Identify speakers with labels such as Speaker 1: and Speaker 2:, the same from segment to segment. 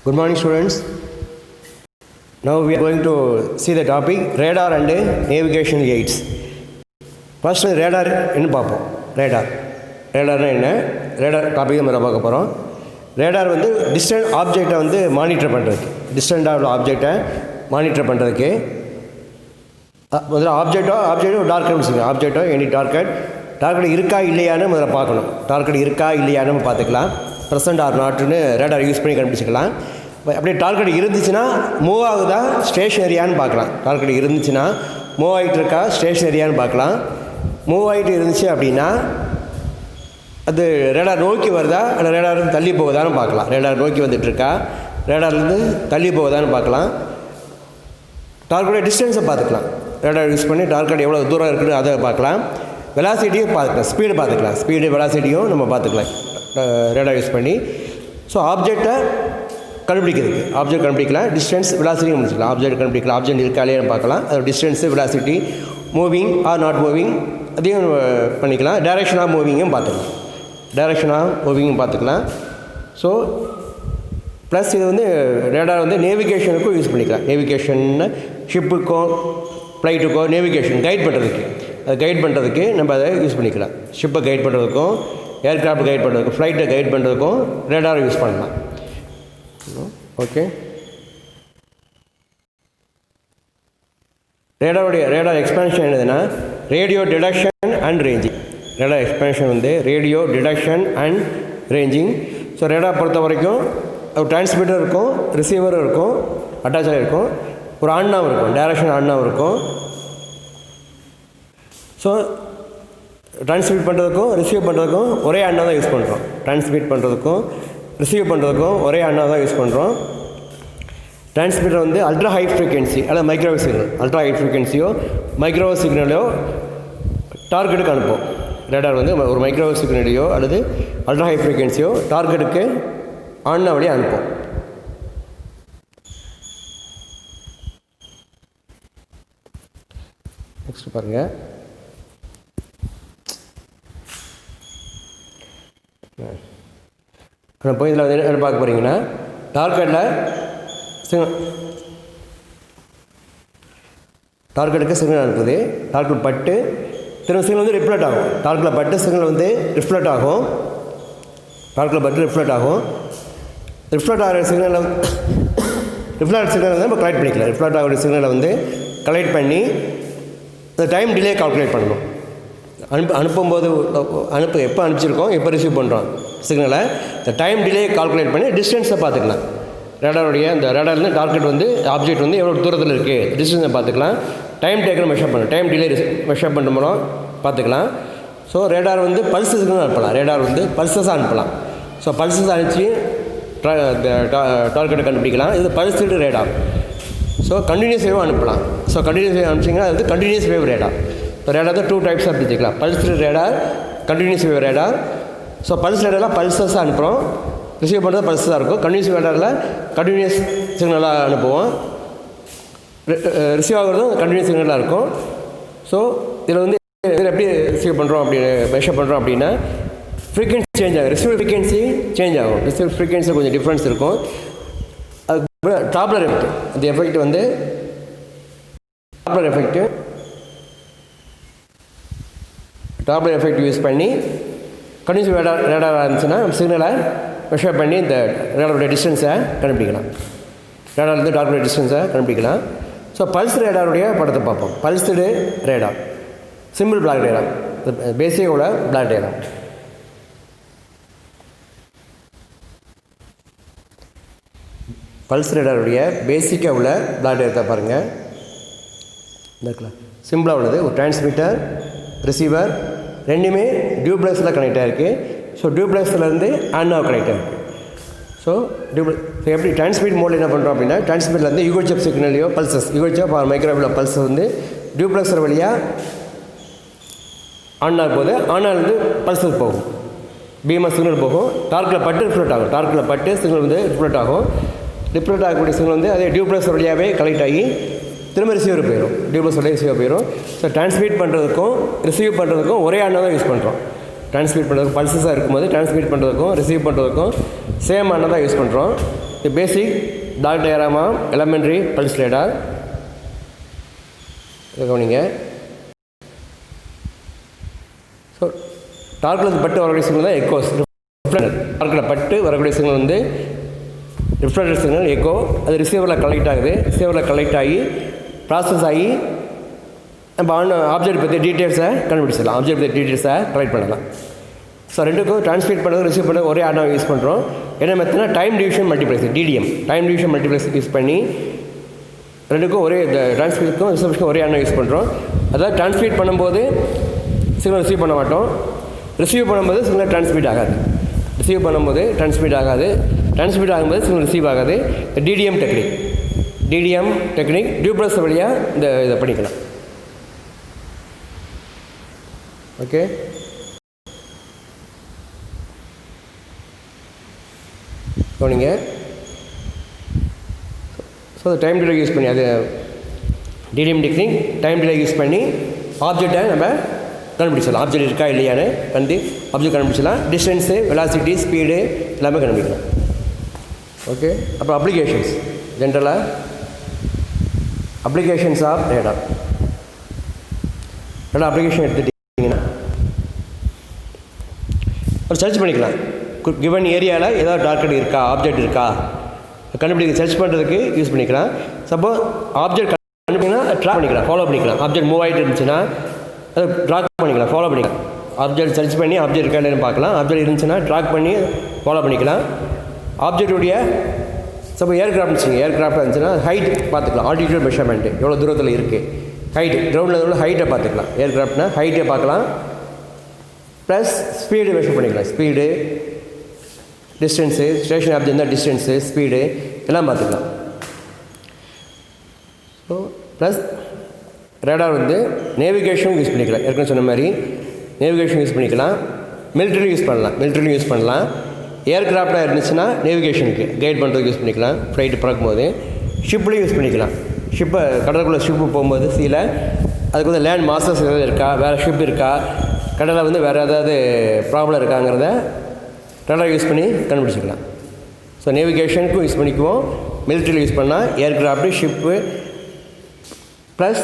Speaker 1: Good morning, students. Now we are going to see the topic radar and navigation aids. First radar என்ன பார்ப்போம். ரேடார்னா என்ன? Radar topic நம்ம பார்க்க போகிறோம். Radar வந்து டிஸ்டன்ட் ஆப்ஜெக்டை வந்து மானிட்டர் பண்ணுறதுக்கு, டிஸ்டன்டாக ஆப்ஜெக்டை மானிட்டர் பண்ணுறதுக்கு முதல்ல ஆப்ஜெக்டோ டார்கெட் வச்சுக்கோங்க. ஆப்ஜெக்டோ எனி டார்கெட் இருக்கா இல்லையான்னு முதல்ல பார்க்கணும். டார்கெட் இருக்கா இல்லையான்னு நம்ம பார்த்துக்கலாம். ப்ரெசன்ட் ஆர் நாட்டுன்னு ரேடார் யூஸ் பண்ணி கண்டுபிடிச்சிக்கலாம். அப்படியே டார்கெட் இருந்துச்சுன்னா மூவ் ஆகுதா ஸ்டேஷனரியான்னு பார்க்கலாம். டார்கெட் இருந்துச்சுன்னா மூவ் ஆகிட்டு இருக்கா ஸ்டேஷனரியான்னு பார்க்கலாம். மூவ் ஆகிட்டு இருந்துச்சு அப்படின்னா அது ரேடார் நோக்கி வருதா இல்லை ரேடார்லேருந்து தள்ளி போகுதான்னு பார்க்கலாம். ரேடார் நோக்கி வந்துட்டுருக்கா ரேடார்லேருந்து தள்ளி போகுதான்னு பார்க்கலாம். டார்கெட்டோட டிஸ்டன்ஸை பார்த்துக்கலாம். ரேடார் யூஸ் பண்ணி டார்கெட் எவ்வளோ தூரம் இருக்குன்னு அதை பார்க்கலாம். வெலாசிட்டியும் பார்த்துக்கலாம், ஸ்பீடு பார்த்துக்கலாம். ஸ்பீடு வெலாசிட்டியும் நம்ம பார்த்துக்கலாம் ரேடார் யூஸ் பண்ணி. ஸோ ஆப்ஜெக்டை கண்டுபிடிக்கலாம். டிஸ்டன்ஸ் வெலாசிட்டியும் முடிச்சுக்கலாம். ஆப்ஜெக்ட் கண்டுபிடிக்கலாம். ஆப்ஜெக்ட் இருக்காலே பார்க்கலாம். அதோட distance velocity moving or not moving அதையும் பண்ணிக்கலாம். டைரெக்ஷன் ஆஃப் மூவிங்கும் பார்த்துக்கலாம். ஸோ ப்ளஸ் இது வந்து ரேடார் வந்து நேவிகேஷனுக்கும் யூஸ் பண்ணிக்கலாம். நேவிகேஷன்னு ஷிப்புக்கும் ஃப்ளைட்டுக்கும் நேவிகேஷன் கைட் பண்ணுறதுக்கு நம்ம அதை யூஸ் பண்ணிக்கலாம். ஷிப்பை கைட் பண்ணுறதுக்கும் ஏர்க்ராஃப்ட் கைட் பண்ணுறதுக்கும் ஃப்ளைட்டை கைட் பண்ணுறதுக்கும் ரேடாரை யூஸ் பண்ணலாம். ஓகே, ரேடார் எக்ஸ்பென்ஷன் என்னதுன்னா radio detection and ranging. Radar expansion வந்து radio detection and ranging. So radar பொறுத்த வரைக்கும் ஒரு டிரான்ஸ்மிட்டர் இருக்கும், ரிசீவரும் இருக்கும், அட்டாச்சாக இருக்கும், ஒரு ஆண்டாவும் இருக்கும், டைரக்ஷன் ஆண்டாவும் இருக்கும். ஸோ டிரான்ஸ்மிட் பண்ணுறதுக்கும் ரிசீவ் பண்ணுறதுக்கும் ஒரே ஆண்டா தான் யூஸ் பண்ணுறோம். டிரான்ஸ்மிட் பண்ணுறதுக்கும் ரிசீவ் பண்ணுறதுக்கும் ஒரே ஆண்டா தான் யூஸ் பண்ணுறோம். டிரான்ஸ்மிட்டர் வந்து அல்ட்ரா ஹை ஃப்ரீக்வன்சி அல்லது மைக்ரோவேவ் சிக்னல், அல்ட்ரா ஹை ஃப்ரீக்வன்சியோ மைக்ரோவேவ் சிக்னலையோ டார்கெட்டுக்கு அனுப்போம். ரேடார் வந்து ஒரு மைக்ரோவேவ் சிக்னலையோ அல்லது அல்ட்ரா ஹை ஃப்ரீக்வன்சியோ டார்கெட்டுக்கு ஆண்டா வழியாக அனுப்போம். நெக்ஸ்ட் பாருங்கள். போய் இதில் வந்து என்ன பார்க்க போகிறீங்கன்னா டார்கெட்டுக்கு சிக்னல் அனுப்புது. டார்கெட் பட்டு திரும்ப சிக்னல் வந்து ரிஃப்ளெக்ட் ஆகும். டார்கெட்டில் பட்டு சிக்னல் வந்து ரிஃப்ளெக்ட் ஆகும். ரிஃப்ளெக்ட் ஆகிற சிக்னலை வந்து நம்ம கலெக்ட் பண்ணிக்கலாம். ரிஃப்ளெக்ட் ஆகிற சிக்னலை வந்து கலெக்ட் பண்ணி இந்த டைம் டிலே கால்குலேட் பண்ணணும். அனுப்பும்போது எப்போ அனுப்பிச்சிருக்கோம், எப்போ ரிசீவ் பண்ணுறோம் சிக்னலை, இந்த டைம் டிலே கால்குலேட் பண்ணி டிஸ்டன்ஸை பார்த்துக்கலாம். இந்த ரேடார்லேருந்து டார்கெட் வந்து ஆப்ஜெக்ட் வந்து எவ்வளோ தூரத்தில் இருக்குது டிஸ்டன்ஸை பார்த்துக்கலாம். டைம் டேக்கரை மெஷர் பண்ணணும். டைம் டிலே மெஷர் பண்ணுற மூலம் பார்த்துக்கலாம். ஸோ ரேடார் வந்து பல்சஸ் அனுப்பலாம். ரேடார் வந்து பல்சஸாக அனுப்பலாம். ஸோ பல்சஸ் அனுப்பிச்சு டார்கெட்டை கண்டுபிடிக்கலாம். இது பல்ஸ்டு ரேடார். ஸோ கண்டினியூஸ் வேவும் அனுப்பலாம். ஸோ கண்டினியூஸ் வேவ் அனுப்பிச்சிங்கன்னா அது வந்து கண்டினியூஸ் வேவ் ரேடார். இப்போ ரேடார் தான் 2 டைப்ஸாக பிரிச்சுக்கலாம். Pulsed radar, continuous wave radar. So pulse ரேடாரில் பல்சஸாக அனுப்புகிறோம், ரிசீவ் பண்ணுறது பல்ஸாக இருக்கும். கண்டினியூஸ் ரேடாரில் கண்டினியூஸ் சிக்னலாக அனுப்புவோம், ரிசீவ் ஆகிறதும் கண்டினியூஸ் சிக்னலாக இருக்கும். ஸோ இதில் வந்து எப்படி ரிசீவ் பண்ணுறோம் மெஷர் பண்ணுறோம் அப்படின்னா ஃப்ரீக்வன்சி சேஞ்ச் ஆகும். ரிசீவ் ஃப்ரீக்வன்சி சேஞ்ச் ஆகும். ரிசீவ் ஃப்ரீக்வன்சியில் கொஞ்சம் டிஃப்ரென்ஸ் இருக்கும். அது டாப்லர் எஃபெக்ட். அந்த எஃபெக்ட் வந்து டாப்லர் எஃபெக்ட் யூஸ் பண்ணி கண்டினியூஸ் ரேடாராக இருந்துச்சுன்னா சிக்னலை மெஷர் பண்ணி இந்த ரேடாரோட டிஸ்டன்ஸை கண்டுபிடிக்கலாம். ரேடார்லேருந்து டார்கெட் டிஸ்டன்ஸை கண்டுபிடிக்கலாம். ஸோ பல்ஸ் ரேடாருடைய படத்தை பார்ப்போம். Pulsed radar, simple block radar, பேசிக்காக உள்ள பிளாக் ரேடார். பல்ஸ் ரேடாருடைய பேசிக்காக உள்ள பிளாக் ரேடார் பாருங்கள். இந்த சிம்பிளாக உள்ளது ஒரு டிரான்ஸ்மிட்டர், ரிசீவர் ரெண்டுமே டியூப்ளெக்ஸில் கனெக்ட் ஆகிருக்கு. ஸோ டியூப்ளெக்ஸ்லேருந்து ஆண்டா கனெக்ட் ஆகிருக்கு. ஸோ எப்படி டிரான்ஸ்மிட் மோடில் என்ன பண்ணுறோம் அப்படின்னா டிரான்ஸ்மிட்லேருந்து யூகோச்சப் சிக்னலையோ பல்சஸ், யூகோச்சப் ஆர் மைக்ரோவேவ் பல்ஸ் வந்து டியூப்ளெக்ஸர் வழியாக ஆண்டா போது ஆண்டாலேருந்து பல்சஸ் போகும், பீமா சிக்னல் போகும். டார்க்கில் பட்டு சிக்னல் வந்து ரிஃப்ளெக்ட் ஆகக்கூடிய சிக்னல் வந்து அதே டியூப்ளெக்ஸர் வழியாகவே கலெக்ட் ஆகி திரும்ப ரிசீவர் போயிடும். டியூப்ளெக்ஸ் வழியாக ரிசீவர் போயிடும். ஸோ டிரான்ஸ்மிட் பண்ணுறதுக்கும் ரிசீவ் பண்ணுறதுக்கும் ஒரே ஆண்டா தான் யூஸ் பண்ணுறோம். டிரான்ஸ்மிட் பண்ணுறதுக்கு பல்சஸாக இருக்கும்போது டிரான்ஸ்மிட் பண்ணுறதுக்கும் ரிசீவ் பண்ணுறதுக்கும் சேம் ஆண்டா தான் யூஸ் பண்ணுறோம். தி பேசிக் டாக் டயராமா எலமெண்ட்ரி பல்ஸ் ரேடார். கவனிங்க. ஸோ டார்க்கில் பட்டு வரக்கூடிய சிக்னல் தான் எக்கோஸ். டார்க்கில் பட்டு வரக்கூடிய சிக்னல் வந்து ரிஃப்ளெக்டர் சிக்னல் எக்கோ. அது ரிசீவரில் கலெக்ட் ஆகுது. ரிசீவரில் கலெக்ட் ஆகி ப்ராசஸ் ஆகி நம்ம ஆப்ஜெக்ட் பற்றி டீட்டெயில்ஸை கண்டுபிடிச்சிடலாம். ஆப்ஜெக்ட் பற்றி டீட்டெயில்ஸை கலெக்ட் பண்ணலாம். ஸோ ரெண்டுக்கும் ட்ரான்ஸ்மிட் பண்ணுறது ரிசீவ் பண்ணுறது ஒரே ஆர்டர் யூஸ் பண்ணுறோம். என்ன மெத்தட்னா time division multiplex, TDM time division multiplex use பண்ணி ரெண்டுக்கும் ஒரே இந்த ட்ரான்ஸ்மிட்க்கும் ரிசப்ஷனுக்கும் ஒரே ஆர்டர் யூஸ் பண்ணுறோம். அதாவது ட்ரான்ஸ்மிட் பண்ணும்போது சிக்னல் ரிசீவ் பண்ண மாட்டோம். ரிசீவ் பண்ணும்போது சிக்னல் ட்ரான்ஸ்மிட் ஆகாது. ரிசீவ் பண்ணும்போது ட்ரான்ஸ்மிட் ஆகாது. ட்ரான்ஸ்மிட் ஆகும்போது சிக்னல் ரிசீவ் ஆகாது. TDM technique. TDM technique duplex வழியாக இதை பண்ணிக்கலாம். ஓகே. கவனிங்க. ஸோ டைம் டிலே யூஸ் பண்ணி அது TDM technique time delay use பண்ணி ஆப்ஜெக்டை நம்ம கண்டுபிடிச்சிடலாம். ஆப்ஜெக்ட் இருக்கா இல்லையான்னு ஆப்ஜெக்ட் கண்டுபிடிச்சிடலாம். டிஸ்டன்ஸு, வெலாசிட்டி, ஸ்பீடு எல்லாமே கண்டுபிடிக்கலாம். ஓகே. அப்புறம் அப்ளிகேஷன்ஸ். ஜென்ரலாக applications of radar. Radar application எடுத்துட்டிங்கன்னா ஒரு சர்ச் பண்ணிக்கலாம். கிவன் ஏரியாவில் ஏதாவது டார்கெட் இருக்கா, ஆப்ஜெக்ட் இருக்கா கண்டுபிடிக்க சர்ச் பண்ணுறதுக்கு யூஸ் பண்ணிக்கலாம். சப்போஸ் ஆப்ஜெக்ட் கண்டுபிடிங்கன்னா ட்ராக் பண்ணிக்கலாம், ஃபாலோ பண்ணிக்கலாம். ஆப்ஜெக்ட் மூவ் ஆகிட்டு இருந்துச்சுன்னா அதை ட்ராக் பண்ணிக்கலாம், ஃபாலோ பண்ணிக்கலாம். ஆப்ஜெக்ட் சர்ச் பண்ணி ஆப்ஜெக்ட் இருக்கா இல்லைன்னு பார்க்கலாம். ஆப்ஜெக்ட் இருந்துச்சுன்னா ட்ராக் பண்ணி ஃபாலோ பண்ணிக்கலாம். ஆப்ஜெக்டுடைய சப்போஸ் ஏர்கிராஃப்ட் வச்சுங்க, ஏர்கிராஃப்ட் இருந்துச்சுன்னா ஹைட் பார்த்துக்கலாம். ஆல்டிடியூட் மெஷர்மெண்ட்டு எவ்வளோ தூரத்தில் இருக்குது, ஹைட்டு கிரவுண்டில் உள்ள ஹைட்டை பார்த்துக்கலாம். ஏர்கிராஃப்ட்னா ஹைட்டை பார்க்கலாம். ப்ளஸ் ஸ்பீடு மெஷர் பண்ணிக்கலாம். ஸ்பீடு, டிஸ்டன்ஸு, ஸ்டேஷன் ஆப்ஜெக்ட் இருந்தால் டிஸ்டன்ஸு, ஸ்பீடு எல்லாம் பார்த்துக்கலாம். ஸோ ப்ளஸ் ரேடார் வந்து நேவிகேஷன் யூஸ் பண்ணிக்கலாம். ஏற்கனவே சொன்ன மாதிரி நேவிகேஷன் யூஸ் பண்ணிக்கலாம். மிலிட்ரியும் யூஸ் பண்ணலாம். மிலிட்ரியும் யூஸ் பண்ணலாம். ஏர்கிராஃப்டாக இருந்துச்சுன்னா நேவிகேஷனுக்கு கைட் பண்ணுறதுக்கு யூஸ் பண்ணிக்கலாம். ஃப்ளைட்டு பறக்கும்போது ஷிப்லேயும் யூஸ் பண்ணிக்கலாம். ஷிப்பை கடலுக்குள்ளே ஷிப்பு போகும்போது சீல அதுக்கு வந்து லேண்ட் மாஸ்டர்ஸ் ஏதாவது இருக்கா, வேறு ஷிப் இருக்கா, கடலில் வந்து வேறு ஏதாவது ப்ராப்ளம் இருக்காங்கிறத ரேடார் யூஸ் பண்ணி கண்டுபிடிச்சிக்கலாம். ஸோ நேவிகேஷனுக்கும் யூஸ் பண்ணிக்குவோம். மிலிட்ரியில் யூஸ் பண்ணால் ஏர்கிராஃப்ட்டு, ஷிப்பு ப்ளஸ்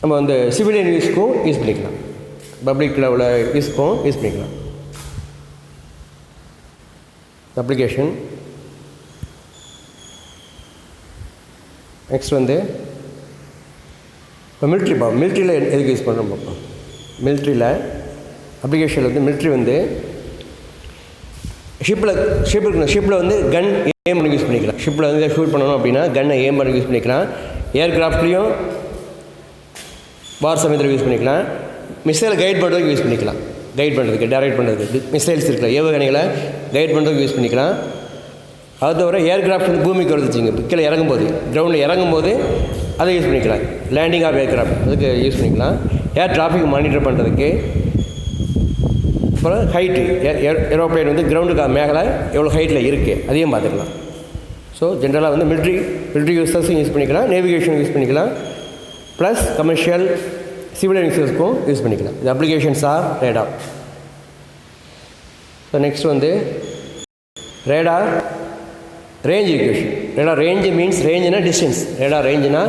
Speaker 1: நம்ம வந்து சிவிலியன் யூஸ்க்கும் யூஸ் பண்ணிக்கலாம். பப்ளிக் லெவலில் யூஸ்க்கும் யூஸ் பண்ணிக்கலாம். அப்ளிகேஷன். நெக்ஸ்ட் வந்து இப்போ மிலிட்ரி பார்ப்போம். மிலிட்ரியில் எதுக்கு யூஸ் பண்ணுறோம் பார்ப்போம். மிலிட்ரியில் அப்ளிகேஷனில் வந்து மிலிட்ரி வந்து ஷிப்பில் வந்து கன் ஏம் பண்ணி யூஸ் பண்ணிக்கலாம். ஷிப்பில் வந்து ஷூட் பண்ணணும் அப்படின்னா கன்னை ஏம் பண்ணி யூஸ் பண்ணிக்கலாம். ஏர்கிராஃப்ட்லேயும் வார் சமயத்தில் யூஸ் பண்ணிக்கலாம். மிசைலை கைட் பண்ணுறதுக்கு யூஸ் பண்ணிக்கலாம். கைட் பண்ணுறதுக்கு, டைரக்ட் பண்ணுறதுக்கு மிசைல்ஸ் இருக்கலாம், ஏவுகணைகளை கைட் பண்ணுறதுக்கு யூஸ் பண்ணிக்கலாம். அது தவிர ஏர்கிராஃப்ட் வந்து பூமிக்கு வருதுச்சிங்க, கீழே இறங்கும்போது கிரவுண்டில் இறங்கும்போது அதை யூஸ் பண்ணிக்கலாம். லேண்டிங் ஆஃப் ஏர்கிராஃப்ட் அதுக்கு யூஸ் பண்ணிக்கலாம். ஏர் டிராஃபிக் மானிட்டர் பண்ணுறதுக்கு. அப்புறம் ஹைட்டு, ஏரோப்ளைன் வந்து கிரவுண்டுக்கு மேலே எவ்வளோ ஹைட்டில் இருக்குது அதையும் பார்த்துக்கலாம். ஸோ ஜென்ரலாக வந்து மிலிட்ரி யூஸர்ஸும் யூஸ் பண்ணிக்கலாம், நேவிகேஷன் யூஸ் பண்ணிக்கலாம், ப்ளஸ் கமர்ஷியல் சிவிலியன் யூஸர்ஸ்க்கும் யூஸ் பண்ணிக்கலாம். இது applications of radar. So next வந்து radar range equation. Radar range means ரேஞ்சுனா டிஸ்டன்ஸ். ரேடார் ரேஞ்சுனா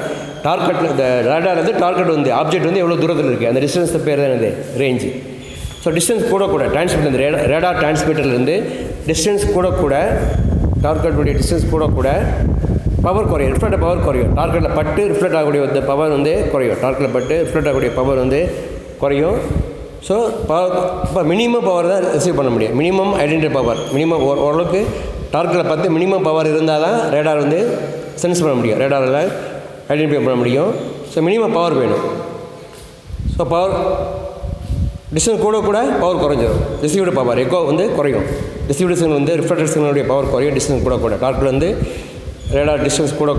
Speaker 1: டார்கெட்டில் இந்த ரேடார் வந்து டார்கெட் வந்து ஆப்ஜெக்ட் வந்து எவ்வளோ தூரத்தில் இருக்குது அந்த டிஸ்டன்ஸ் பேர் தான் இது ரேஞ்சு. ஸோ டிஸ்டன்ஸ் கூட டிரான்ஸ்மிட்டர் இந்த ரேடார் டிரான்ஸ்மிட்டர்லேருந்து டிஸ்டன்ஸ் கூட டார்கெட்டுடைய டிஸ்டன்ஸ் கூட பவர் குறையும், ரிஃப்ளெக்ட் பவர் குறையும். டார்கெட்டில் பட்டு ரிஃப்ளெக்ட் ஆகக்கூடிய வந்து பவர் வந்து குறையும். டார்கெட்டில் பட்டு ரிஃப்ளெக்ட் ஆகக்கூடிய பவர் வந்து குறையும். ஸோ பவர் இப்போ மினிமம் பவர் தான் ரிசீவ் பண்ண முடியும். மினிமம் ஐடென்டிட்டி பவர் மினிமம் ஓரளவுக்கு டார்கெட்டில் பார்த்து மினிமம் பவர் இருந்தால் தான் ரேடார் வந்து சென்ஸ் பண்ண முடியும், ரேடாரில் ஐடென்டிஃபை பண்ண முடியும். ஸோ மினிமம் பவர் வேணும். ஸோ பவர் டிஸ்டன்ஸ் கூட பவர் குறைஞ்சிடும். ரிசீவ்டு பவர் எக்கோ வந்து குறையும். ரிசீவ்டு சிக்னல் வந்து ரிஃப்ளெக்டட் சிக்னலுடைய பவர் குறையும். டிஸ்டன்ஸ் கூட டார்கெட் வந்து ரேடார் டிஸ்டன்ஸ் கூட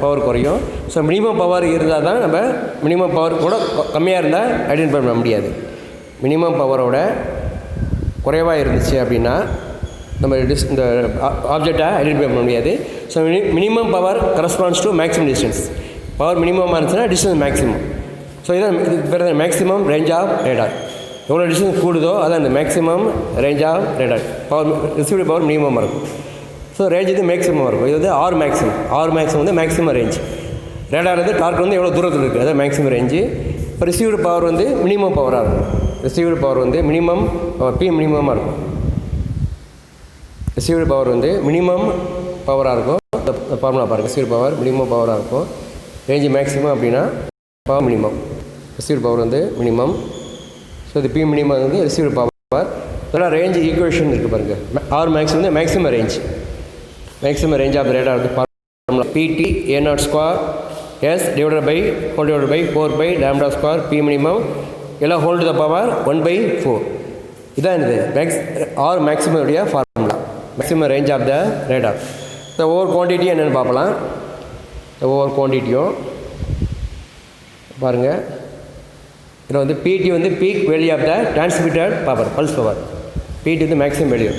Speaker 1: பவர் குறையும். ஸோ மினிமம் பவர் இருந்தால் தான் நம்ம மினிமம் பவர் கூட கம்மியாக இருந்தால் ஐடென்டிஃபை பண்ண முடியாது. மினிமம் பவரோட குறைவாக இருந்துச்சு அப்படின்னா நம்ம இந்த ஆப்ஜெக்டை ஐடென்டிஃபை பண்ண முடியாது. So minimum power corresponds to maximum distance. Power மினிமமாக இருந்துச்சுன்னா டிஸ்டன்ஸ் மேக்ஸிமம். ஸோ இதான் இதுக்கு பேர் தான் மேக்ஸிமம் ரேஞ்ச் ஆஃப் ரேடார். எவ்வளோ டிஸ்டன்ஸ் கூடுதோ அதான் இந்த maximum range of radar. Power received power மினிமமாக இருக்கும். ஸோ ஸோ ரேஞ்ச் இது மேக்ஸிமம் இருக்கும். இது வந்து ஆர் மேக்ஸிமம் வந்து மேக்ஸிமம் ரேஞ்ச். ரேடார் வந்து டார்க் வந்து எவ்வளோ தூரத்தில் இருக்குது, அதான் மேக்ஸிமம் ரேஞ்சு. இப்போ ரிசீவ்டு பவர் வந்து மினிமம் பவராக இருக்கும். ரிசீவ்டு பவர் வந்து மினிமம் பி மினிமமாக இருக்கும். ரிசீவ்டு பவர் வந்து மினிமம் பவராக இருக்கும். ஃபார்முலா பாருங்கள், ரிசீவ்டு பவர் மினிமம் பவராக இருக்கும். ரேஞ்சு மேக்ஸிமம் அப்படின்னா பவர் மினிமம். ரிசீவ்டு பவர் வந்து மினிமம். ஸோ இது பி மினிமம் வந்து ரிசீவ்டு பவர். இதெல்லாம் ரேஞ்ச் ஈக்குவேஷன் இருக்குது பாருங்கள். ஆர் மேக்ஸிமம் வந்து மேக்ஸிமம் ரேஞ்ச் ஆஃப் ரேடார் வந்து ஃபார்முலா பிடி ஏ0 square S divided by 4 square P minimum எல்லாம் ஹோல் டு த பவர் 1/4. இதான் என்னது ஆர் மேக்ஸிமம் உடைய formula. Maximum range of the radar. இந்த ஒவ்வொரு குவான்டிட்டி என்னென்னு பார்க்கலாம். ஒவ்வொரு குவான்டிட்டியும் பாருங்கள். இதில் வந்து பிடி வந்து peak value of the transmitted power, pulse power. PT வந்து மேக்ஸிமம் வேல்யூ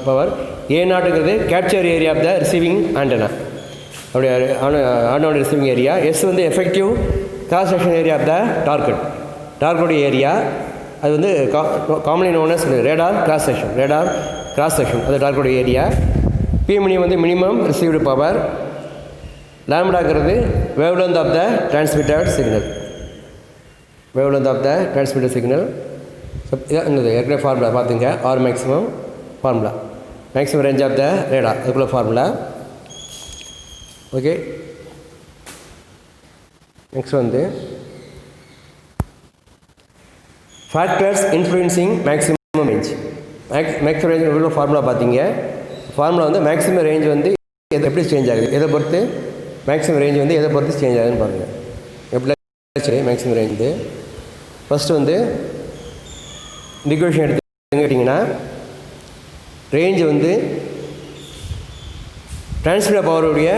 Speaker 1: பவர். ஏ0ங்கிறது capture area of the receiving antenna, அப்படி ஆண்டனோட ரிசீவிங் ஏரியா. எஸ் வந்து effective cross section area of the target area. அது வந்து commonly known as radar cross section அது target area. P minimum வந்து minimum received power. லாம்டாங்கிறது wavelength of the transmitted signal. இதான் என்னது ஏற்கனவே ஃபார்முலா பார்த்துங்க. R maximum formula, maximum range of the radar, அதுக்குள்ள ஃபார்முலா. ஓகே, நெக்ஸ்ட் வந்து factors influencing maximum range. Maximum range உள்ள ஃபார்முலா பார்த்தீங்க. ஃபார்முலா வந்து மேக்ஸிமம் ரேஞ்ச் வந்து எப்படி சேஞ்ச் ஆகுது, எதை பொறுத்து மேக்ஸிமம் ரேஞ்ச் வந்து எதை பொறுத்து சேஞ்ச் ஆகுதுன்னு பாருங்கள். எப்படி மேக்ஸிமம் ரேஞ்ச் வந்து ஃபஸ்ட்டு வந்து ஈக்குவேஷன் எடுத்துக்கிட்டிங்கன்னா ரேஞ்ச் வந்து டிரான்ஸ்மிட்டர் பவருடைய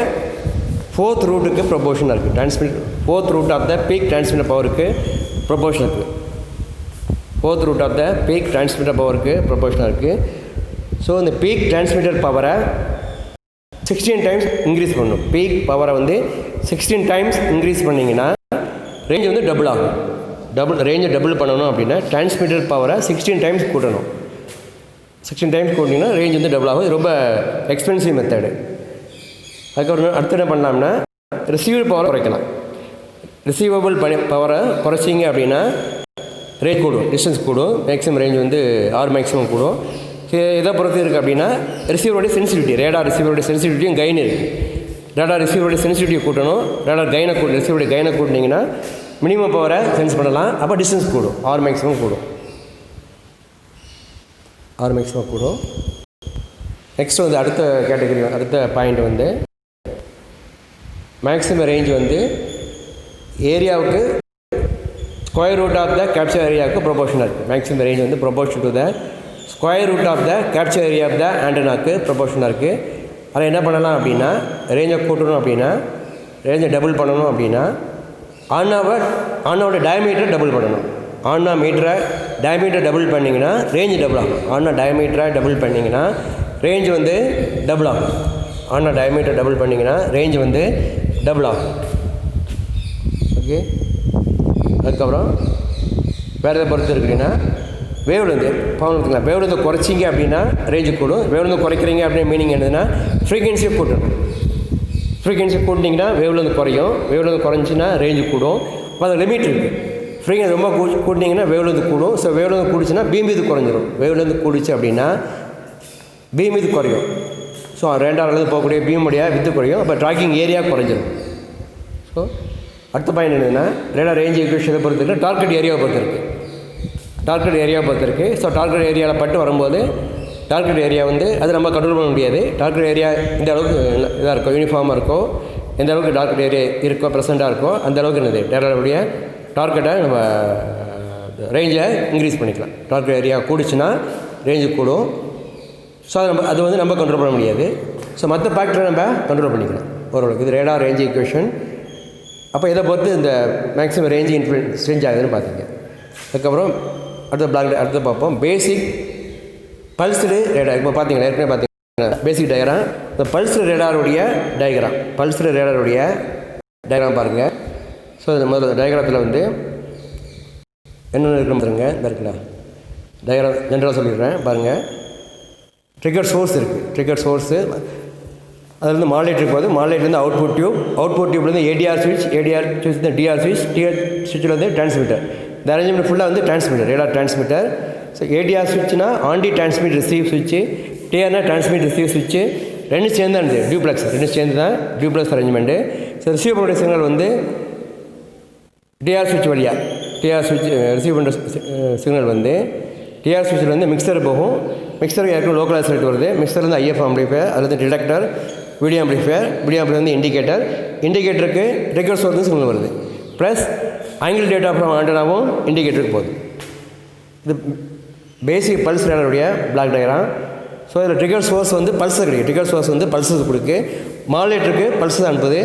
Speaker 1: 4th ரூட்டுக்கு ப்ரொபோர்ஷனாக இருக்குது. 4th root of the peak transmitter பவருக்கு ப்ரொபோர்ஷனாக இருக்குது. 4th root of the peak transmitter பவருக்கு ப்ரொபோர்ஷனாக இருக்குது. ஸோ இந்த பீக் டிரான்ஸ்மிட்டர் பவரை 16 டைம்ஸ் இன்க்ரீஸ் பண்ணணும். பீக் பவரை வந்து 16 டைம்ஸ் இன்க்ரீஸ் பண்ணிங்கன்னா ரேஞ்ச் வந்து டபுள் ஆகும். ரேஞ்சை டபுள் பண்ணணும் அப்படின்னா டிரான்ஸ்மிட்டர் பவரை 16 டைம்ஸ் கூட்டணும். 16 டைம்ஸ் கூட்டிங்கன்னா ரேஞ்ச் வந்து டபுள் ஆகும். ரொம்ப எக்ஸ்பென்சிவ் மெத்தடு. அதுக்கப்புறம் அடுத்து என்ன பண்ணலாம்னா ரிசீவ்டு பவரை குறைக்கலாம். ரிசீவபிள் பவரை குறைச்சிங்க அப்படின்னா ரேஞ்ச் கூடும், டிஸ்டன்ஸ் கூடும். மேக்ஸிமம் ரேஞ்ச் வந்து ஆர் மேக்ஸிமம் கூடும். எதை பொறுத்து இருக்குது அப்படின்னா ரிசீவருடைய சென்சிட்டிவிட்டி, ரேடார் ரிசீவருடைய சென்சிட்டிவிட்டியும் கைன் இருக்குது. ரேடார் ரிசீவருடைய சென்சிட்டிவிட்டி கூட்டணும். ரேடார் ரிசீவருடைய கைனை கூட்டினீங்கன்னா மினிமம் பவரை சென்ஸ் பண்ணலாம். அப்போ டிஸ்டன்ஸ் கூடும், ஆர் மேக்ஸிமம் கூடும். நெக்ஸ்ட் வந்து அடுத்த கேட்டகரி, அடுத்த பாயிண்ட் வந்து மேக்ஸிமம் ரேஞ்ச் வந்து ஏரியாவுக்கு square root of the capture ஏரியாவுக்கு ப்ரொபோர்ஷனாக இருக்குது. மேக்ஸிமம் ரேஞ்ச் வந்து proportion to the square root of the capture area of the ஆண்டனாவுக்கு ப்ரொபோர்ஷனாக இருக்குது. அதை என்ன பண்ணலாம் அப்படின்னா ரேஞ்சை கூட்டணும் அப்படின்னா, ரேஞ்சை டபுள் பண்ணணும் அப்படின்னா ஆனாவோட டயமீட்டரை டபுள் பண்ணணும். ஆனா மீட்டரை டயமீட்டரை டபுள் பண்ணிங்கன்னா ரேஞ்சு டபுள் ஆகும். ஆனா டயமீட்டரை டபுள் பண்ணிங்கன்னா ரேஞ்சு வந்து டபுள் ஆகும். ஆனா டயமீட்டரை டபுள் பண்ணிங்கன்னா ரேஞ்சு வந்து டபுள் ஆகும். ஓகே, அதுக்கப்புறம் வேறு எதை பொறுத்து இருக்குன்னா வேவ்லேருந்து பார்த்துக்கலாம். வேவ்லேருந்து குறைச்சிங்க அப்படின்னா ரேஞ்சு கூடும். வேவ்லேருந்து குறைக்கிறீங்க அப்படின்னு மீனிங் என்னதுன்னா ஃப்ரீக்வன்சியை கூட்டணும். ஃப்ரீக்வன்சி கூட்டிங்கன்னா வேவ்லேருந்து குறையும். வேவ்லேருந்து குறைஞ்சின்னா ரேஞ்சு கூடும். அப்போ அது லிமிட் இருக்குது. ஃப்ரீக்வன்சி ரொம்ப கூட்டிங்கன்னா வேவ்லேருந்து கூடும். ஸோ வேவ்லேருந்து கூடிச்சுன்னா பீம் இது குறைஞ்சிரும். வேவ்லேருந்து கூடிச்சு அப்படின்னா பீம் இது குறையும். ஸோ ரேடார்லேருந்து போகக்கூடிய பீமுடைய வித்து குறையும். அப்போ ட்ராக்கிங் ஏரியா குறைஞ்சிரும். ஸோ அடுத்த பாயிண்ட் என்னென்னா ரேடார் ரேஞ்ச் ஈக்குவேஷனை பொறுத்து இருக்குது, டார்கெட் ஏரியாவை பொறுத்து இருக்குது. ஸோ டார்கெட் ஏரியாவில் பட்டு வரும்போது டார்கெட் ஏரியா வந்து அது நம்ம கண்ட்ரோல் பண்ண முடியாது. டார்கெட் ஏரியா எந்த அளவுக்கு இதாக இருக்கோ, யூனிஃபார்மாக இருக்கோ, எந்த அளவுக்கு டார்கெட் ஏரியா இருக்கோ, ப்ரெசென்ட்டாக இருக்கோ, அந்த அளவுக்கு என்னது ரேடாருடைய டார்கெட்டை நம்ம ரேஞ்சை இன்க்ரீஸ் பண்ணிக்கலாம். டார்கெட் ஏரியா கூடிச்சுன்னா ரேஞ்சு கூடும். ஸோ அது வந்து நம்ம கண்ட்ரோல் பண்ண முடியாது. ஸோ மற்ற ஃபேக்டரை நம்ம கண்ட்ரோல் பண்ணிக்கலாம் ஓரளவுக்கு. இது ரேடார் ரேஞ்ச் ஈக்குவேஷன். அப்போ இதை பொறுத்து இந்த மேக்ஸிமம் ரேஞ்சு சேஞ்ச் ஆகுதுன்னு பார்த்துங்க. அதுக்கப்புறம் அடுத்த பார்ப்போம் பேசிக் பல்ஸ்டு ரேடார். இப்போ பார்த்தீங்கன்னா ஏற்கனவே பார்த்தீங்கன்னா பேசிக் டயக்ராம். இந்த பல்ஸ்டு ரேடாருடைய டயக்ராம் பாருங்கள். ஸோ இந்த முதல்ல டயக்ராத்தில் வந்து என்னென்ன இருக்குன்னு பாருங்க. இந்த இருக்குல்ல டயக்ராம் ஜென்ரலாக சொல்லிடுறேன் பாருங்கள். ட்ரிகர் சோர்ஸ் இருக்குது. ட்ரிகர் சோர்ஸு அதுலேருந்து மாடுலேட்டருக்கு போகுது. மாடுலேட்டர்லேருந்து அவுட்புட் டியூப்லேருந்து ஏடிஆர் சுவிட்ச், ஏடிஆர் சுவிட்ச் டிஆர் சுவிட்ச், டிஆர் சுவிட்சில் வந்து டிரான்ஸ்மிட்டர். இந்த அரேஞ்ச்மெண்ட் ஃபுல்லாக வந்து transmitter, radar transmitter. So ADR சுவிட்ச்னா anti transmit receive சுவிட்சு, டிஆர்னா டிரான்ஸ்மிட் ரிசீவ் சுவிட்சு, ரெண்டு சேர்ந்து தான் இருக்குது டியூப்ளெக்ஸ், ரெண்டு சேர்ந்து தான் டியூப்ளெக்ஸ் அரேஞ்ச்மெண்ட்டு. ஸோ ரிசீவ் பண்ணுற சிக்னல் வந்து டிஆர் சுவிட்ச் வழியாக, டிஆர் சுவிட்ச் ரிசீவ் பண்ணுற சிக்னல் வந்து டிஆர் சுவிட்சில் வந்து மிக்சர் போகும். மிக்சருக்கு ஏற்கனவே லோக்கல் ஐசோலேட் வருது. மிக்சர்லேருந்து ஐஎஃப் ஆம்பிளிஃபையர், அது வந்து detector, video amplifier, video amplifier வந்து இண்டிகேட்டர், இண்டிகேட்டருக்கு ட்ரிகர் சோர்ஸ் சிக்னல் வருது. ப்ளஸ் ஆங்கிள் டேட்டா ஃப்ரம் ஆண்டனாவும் இண்டிகேட்டருக்கு போகுது. இது பேசிக் பல்ஸ் ரேடாருடைய பிளாக் டயக்ராம். ஸோ இதில் ட்ரிகர் சோர்ஸ் வந்து பல்ஸ் கிடைக்கும். ட்ரிகர் சோர்ஸ் வந்து பல்ஸஸ் கொடுக்கு. மாடுலேட்டருக்கு பல்ஸ் அனுப்புது.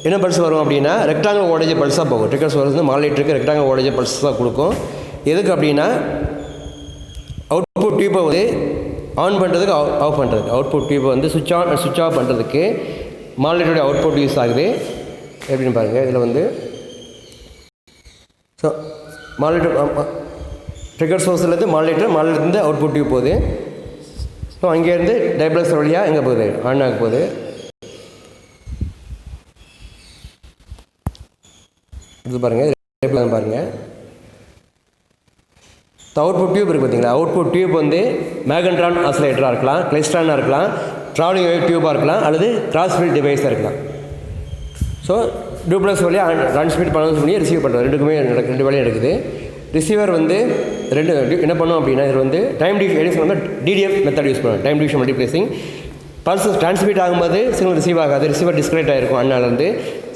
Speaker 1: என்ன பல்ஸ் வரும் அப்படின்னா ரெக்டாங்கிள் வோல்டேஜ் பல்ஸாக போகும். ட்ரிகர் சோர்ஸ் வந்து மாடுலேட்டருக்கு ரெக்டாங்கிள் வோல்டேஜ் பல்ஸாக கொடுக்கும். எதுக்கு அப்படின்னா அவுட்புட் டியூப்பை வந்து ஆன் பண்ணுறதுக்கு, ஆஃப் பண்ணுறதுக்கு, அவுட்புட் டியூப்பை வந்து சுவிட்ச் ஆன் சுவிட்ச் ஆஃப் பண்ணுறதுக்கு மாடுலேட்டருடைய அவுட்புட் யூஸ் ஆகுது. எப்படின்னு பாருங்கள். இதில் வந்து ஸோ மாடுலேட்டர் ட்ரிகர் சோர்ஸ்லேருந்து மாடுலேட்டர்லேருந்து அவுட்புட் டியூப் போகுது. ஸோ அங்கேருந்து டைப்ளக்ஸ் வழியாக எங்கே போகுது, ஆன் ஆக போகுது. இது பாருங்கள், டைப்ளக்ஸ் பாருங்கள். அவுட்புட் டியூப் இருக்குது பார்த்தீங்களா. அவுட்புட் டியூப் வந்து மேகன்ட்ரான் ஆசிலேட்டராக இருக்கலாம், கிளைஸ்ட்ரானாக இருக்கலாம், ட்ராவலிங் வேவ் டியூபாக இருக்கலாம், அல்லது கிராஸ்ஃபீல்ட் டிவைஸாக இருக்கலாம். ஸோ டியூப்ளெக்ஸ் வழியாக ட்ரான்ஸ்மிட் பண்ணி ரிசீவ் பண்ணுறது ரெண்டுக்குமே ரெண்டு வேலையும் இருக்குது. ரிசீவர் வந்து ரெண்டு என்ன பண்ணும் அப்படின்னா இதில் வந்து டைம் டிவிஷன் வந்து டிடிஎம் மெத்தட் யூஸ் பண்ணுவோம். Time division multiplexing. Pulse transmit ஆகும்போது சிக்னல் ரிசீவ் ஆகாது, ரிசீவர் டிஸ்கனெக்ட் ஆகிருக்கும் அண்ணாலேருந்து.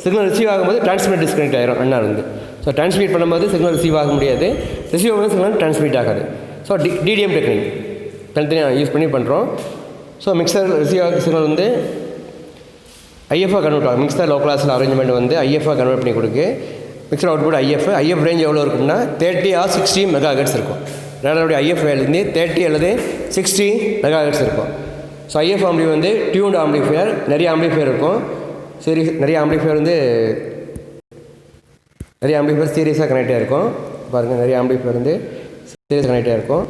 Speaker 1: சிக்னல் ரிசீவ் ஆகும்போது டிரான்ஸ்மிட் டிஸ்கனெக்ட் ஆகிரும் அண்ணாலேருந்து. ஸோ டிரான்ஸ்மிட் பண்ணும்போது சிக்னல் ரிசீவ் ஆக முடியாது, ரிசீவ் ஆகும்போது சிக்னல் டிரான்ஸ்மிட் ஆகாது. ஸோ டிடிஎம் டெக்னிக் தனித்தனியாக யூஸ் பண்ணி பண்ணுறோம். ஸோ மிக்சர் ரிசீவ் ஆக சிக்னல் வந்து ஐஎஃப்ஆ கன்வெர்ட் ஆகும். மிக்சர் லோ கிளாஸில் அரேஞ்ச்மெண்ட் வந்து ஐஎஃப்ஆ கன்வெர்ட் பண்ணி கொடுக்கு. மிக்சர் அவுட்புட் ஐஎஃப் ரேஞ்ச் எவ்வளோ இருக்குன்னா 30 or 60 மெகாஹெர்ட்ஸ் இருக்கும். ரேடாருடைய ஐஎஃப் வேல்யூ 30 அல்லது 60 மெகாஹெர்ட்ஸ் இருக்கும். ஸோ ஐஎஃப் ஆம்பிளி வந்து டியூன்டு ஆம்பிளிஃபையர், நிறைய ஆம்பிளிஃபையர் இருக்கும். நிறைய ஆம்பிளிஃபையர் வந்து நிறைய ஆம்பிளிஃபையர் சீரியஸாக கனெக்டாக இருக்கும். பாருங்கள், நிறைய ஆம்பிளிஃபையர் வந்து சீரியஸ் கனெக்டாக இருக்கும்.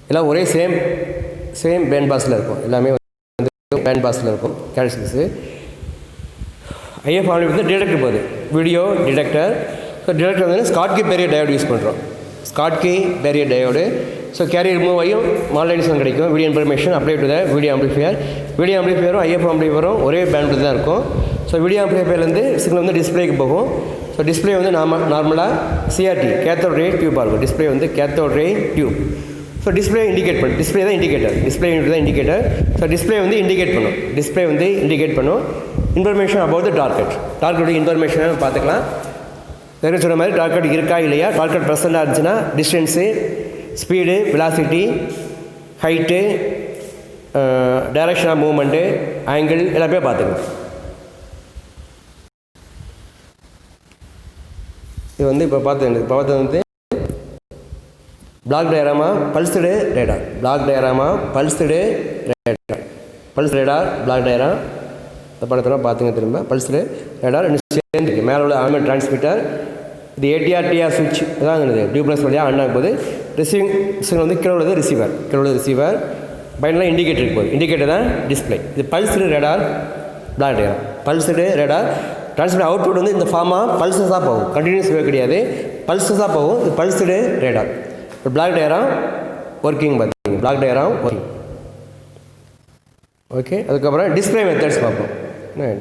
Speaker 1: எல்லாம் ஒரே சேம் பேண்ட் பாஸில் இருக்கும். எல்லாமே வந்து பேண்ட் பாஸில் இருக்கும் கேரக்டரிஸ்டிக்ஸு. ஐஎஃப் ஆம்பிளிஃபையர் வந்து டிடெக்டர் போகுது, வீடியோ டிடெக்டர். ஸோ டிடெக்டர் வந்து ஸ்காட்கி பேரியர் டயோடு யூஸ் பண்ணுறோம். Schottky barrier diode. So carrier remove ஆகியும் மாடுலேஷன் கிடைக்கும். Video information apply to the video amplifier. Video ஆம்பிளிஃபையரும் ஐஎஃப் ஆம்பிளிஃபையரும் ஒரே பேண்டில் தான் இருக்கும். ஸோ வீடியோ ஆம்பிளிஃபையர்லேருந்து சிக்னல் வந்து டிஸ்பிளேக்கு போகும். ஸோ டிஸ்பிளே வந்து நார்மலாக சிஆர்டி கேத்தோட் ரே டியூப்பாக இருக்கும். டிஸ்பிளே வந்து cathode ray tube. So display indicate பண்ணும். டிஸ்பிளே தான் இண்டிகேட்டர். டிஸ்பிளே தான் இண்டிகேட்டர். ஸோ டிஸ்பிளே வந்து இண்டிகேட் பண்ணும். டிஸ்பிளே வந்து இண்டிகேட் பண்ணும் இன்ஃபர்மேஷன் அபவுட் த டார்கெட். டார்கெட்டுடைய இன்ஃபர்மேஷனை பார்த்துக்கலாம். வேறு சொன்ன மாதிரி டார்கெட் இருக்கா இல்லையா, டார்கெட் ப்ரெசென்ட்டாக இருந்துச்சுன்னா distance, speed, velocity, height, direction of movement, angle எல்லாமே பார்த்துக்கலாம். இது வந்து இப்போ பார்த்தது வந்து பிளாக் டயராமா பல்ஸ்டு ரேடார். பிளாக் டயராமா pulsed radar. Pulse radar, block diagram. இந்த படத்தில் பார்த்துங்க திரும்ப. பல்ஸ்டு ரேடார் ரெண்டு சேர்ந்துருக்கு. மேலே உள்ள ஆர்மெண்ட் டிரான்ஸ்மிட்டர். இது ஏடிஆர் டிஆர் சுவிட்ச் தான் இருக்குது. டியூப்ளெக்ஸ் வழியாக ஆன் ஆகும்போது ரிசீவிங் சிக்னல் வந்து கீழே உள்ளது ரிசீவர். பைனலாக இண்டிகேட்டருக்கு போகுது. இண்டிகேட்டர் தான் டிஸ்பிளே. இது pulsed radar, block diagram. Pulsed radar transmit output வந்து இந்த ஃபார்மாக பல்சஸாக போகும். கண்டினியூஸ் வேவ் கிடையாது, பல்சஸாக போகும். இது பல்ஸ்டு ரேடார். இப்போ பிளாக் டயராம் ஒர்க்கிங் பார்த்தீங்க. Block diagram working. ஓகே, அதுக்கப்புறம் டிஸ்பிளே மெத்தட்ஸ் பார்ப்போம்.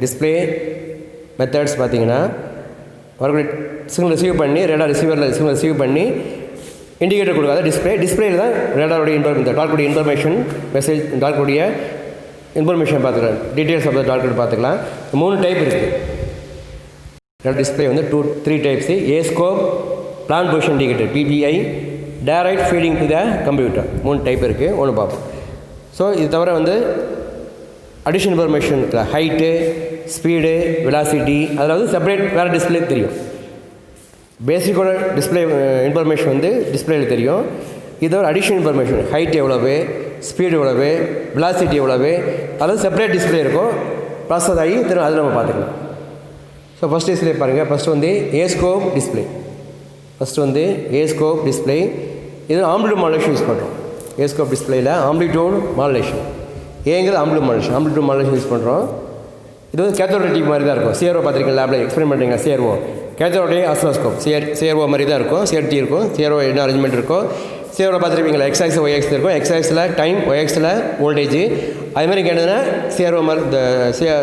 Speaker 1: டிஸ்பிளே மெத்தட்ஸ் பார்த்தீங்கன்னா வரக்கூடிய சிக்னல் ரிசீவ் பண்ணி ரேடார் ரிசீவரில் சிக்னல் ரிசீவ் பண்ணி இண்டிகேட்டர் கொடுக்காத டிஸ்பிளேயில் தான் ரேடாருடைய டார்கெட்டுடைய இன்ஃபர்மேஷன் மெசேஜ், டார்கெட்டுடைய இன்ஃபர்மேஷன் பார்த்துக்கலாம். டீட்டெயில்ஸ் ஆஃப் த டார்கெட் பார்த்துக்கலாம். 3 டைப் இருக்குது. டிஸ்பிளே வந்து 3 types. A scope, plan position indicator PPI, direct feeding to the computer. 3 type இருக்குது. ஒன்று பார்ப்போம். ஸோ இது தவிர வந்து அடிஷனல் இன்ஃபர்மேஷன் இருக்குல்ல, ஹைட்டு, ஸ்பீடு, வெலாசிட்டி, அதில் வந்து செப்பரேட் வேறு டிஸ்பிளே தெரியும். பேசிக்கோட டிஸ்பிளே இன்ஃபர்மேஷன் வந்து டிஸ்பிளேயில் தெரியும். இதோட அடிஷனல் இன்ஃபர்மேஷன் ஹைட் எவ்வளவு, ஸ்பீடு எவ்வளவு, வெலாசிட்டி எவ்வளவு, அதாவது செப்பரேட் டிஸ்பிளே இருக்கும். ப்ராசஸ் ஆகி திரும்ப அது நம்ம பார்த்துக்கலாம். ஸோ ஃபஸ்ட் டிஸ்பிளே பாருங்கள். ஃபஸ்ட்டு வந்து ஏஸ்கோப் டிஸ்பிளே. இது ஆம்பிளிட்யூட் மாடுலேஷன் யூஸ் பண்ணுறோம். ஏஸ்கோப் டிஸ்பிளேயில் ஆம்ப்ளிடியூட் மாடுலேஷன். ஏங்கிறது ஆம்ப்ளிடியூட் மாடுலேஷன் யூஸ் பண்ணுறோம். இது வந்து கேத்தோட் டியூப் மாதிரி தான் இருக்கும். சிஆர்ஓ பார்த்துருக்கீங்க, லேபில் எக்ஸ்பிளைன் பண்ணுறீங்க. சிஆர்ஓ கேத்தோடைய ஆசிலோஸ்கோப் சிஆர்ஓ மாதிரி தான் இருக்கும். சிஆர்டி இருக்கும். சிஆர்ஓ என்ன அரேஞ்ச்மெண்ட் இருக்கும். சிஆர்ஓ பார்த்துருப்பீங்களா, எக்ஸாக்ஸ் ஒய்எக்ஸ் இருக்கும். எக்ஸாக்ஸில் டைம், ஒய்எக்ஸில் வோல்டேஜ். அது மாதிரி கேட்டதுன்னா சிஆர்ஓ மாதிரி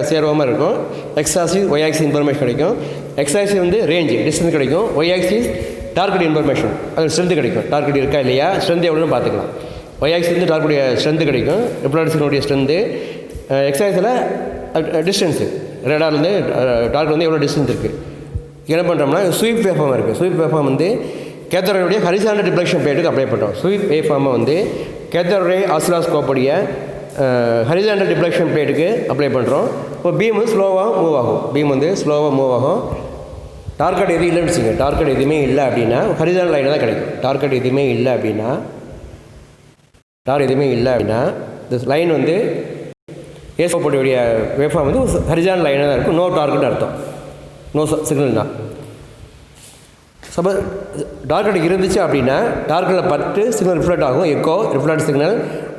Speaker 1: சிஆர்ஓ மாதிரி இருக்கும். எக்ஸாக்சிஸ் ஒய்ஆக்சிஸ் இன்ஃபர்மேஷன் கிடைக்கும். எக்ஸாக்சிஸ் வந்து ரேஞ்சு டிஸ்டன்ஸ் கிடைக்கும். ஒய்ஆக்சிஸ் டார்கெட் இன்ஃபர்மேஷன், அது ஸ்ட்ரென்த்து கிடைக்கும். டார்கெட் இருக்கா இல்லையா, ஸ்ட்ரென்த் எவ்வளோன்னு பார்த்துக்கலாம். ஒய்ஆக்சிஸ் வந்து டார்கெட் ஸ்ட்ரென்த்து கிடைக்கும், ரிப்ளாடிஸ்னுடைய ஸ்ட்ரென்த்து. எக்ஸாக்ஸில் டிஸ்டன்ஸு, ரேடார்லேருந்து டார்கெட் வந்து எவ்வளோ டிஸ்டன்ஸ் இருக்குது. என்ன பண்ணுறோம்னா ஸ்வீப் வேவ்ஃபார்ம் இருக்குது. ஸ்வீப் வேவ்ஃபார்ம் வந்து கேத்தோடைய ஹரிசாண்டல் டிஃப்ளெக்ஷன் பிளேட்டுக்கு அப்ளை பண்ணுறோம். ஸ்வீப் வேவ்ஃபார்மை வந்து கேத்தோடைய ஆசிலோஸ்கோப்புடைய ஹரிசாண்டல் டிஃப்ளெக்ஷன் பிளேட்டுக்கு அப்ளை பண்ணுறோம். இப்போ பீம் வந்து ஸ்லோவாக மூவ் ஆகும். டார்கெட் எதுவும் இல்லைன்னு வச்சுங்க. டார்கெட் எதுவுமே இல்லை அப்படின்னா ஹரிசாண்டல் லைனில் தான் கிடைக்கும். டார்கெட் எதுவுமே இல்லை அப்படின்னா இந்த லைன் வந்து ஏஸ்கோப்புடைய வேவ்ஃபார்ம் வந்து ஹரிசாண்டல் லைனாக தான் இருக்கும். நோ டார்கெட் அர்த்தம், நோ சிக்னல் தான். சப்போஸ் டார்கெட் இருந்துச்சு அப்படின்னா டார்கெட்டில் பட்டு சிக்னல் ரிஃப்ளெக்ட் ஆகும். எக்கோ ரிஃப்ளெக்ட் சிக்னல்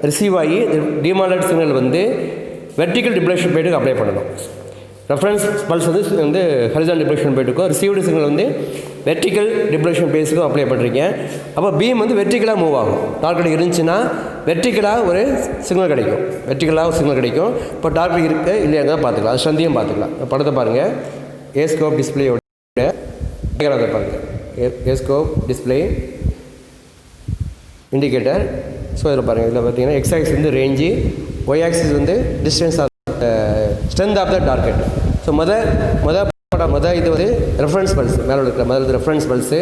Speaker 1: ரிசீவ் ஆகி டிமாண்டட் சிக்னல் வந்து வெர்டிக்கல் டிஃப்ளெக்ஷன் பிளேட்டுக்கு அப்ளை பண்ணணும். ரெஃபரன்ஸ் பல்ஸ் வந்து ஹரிசாண்டல் டிஃப்ளெக்ஷன் பிளேட்டுக்கும், ரிசீவ்டு சிக்னல் வந்து வெர்டிக்கல் டிஃப்ளெக்ஷன் பேஸுக்கும் அப்ளை பண்ணுறீங்க. அப்போ பீம் வந்து வெர்டிக்கலாக மூவ் ஆகும். டார்கெட் இருந்துச்சுன்னா வெர்டிக்கலாக ஒரு சிக்னல் கிடைக்கும். இப்போ டார்கெட் இருக்குது இல்லையா தான் பார்த்துக்கலாம். அது ஸ்ட்ரென்த்தையும் பார்த்துக்கலாம். படத்தை பாருங்கள். ஏஸ்கோப் டிஸ்பிளேயோட பாருங்கள். ஏஸ்கோப் டிஸ்பிளே இண்டிகேட்டர். ஸோ இதில் பாருங்கள். இதில் பார்த்தீங்கன்னா எக்ஸாக்சிஸ் வந்து ரேஞ்சு, ஒய்ஆக்சிஸ் வந்து distance of strength of the target. So மொதல் இது வந்து ரெஃபரன்ஸ் பல்ஸ், மேலே இருக்கிற முதல் ரெஃபரன்ஸ் பல்ஸு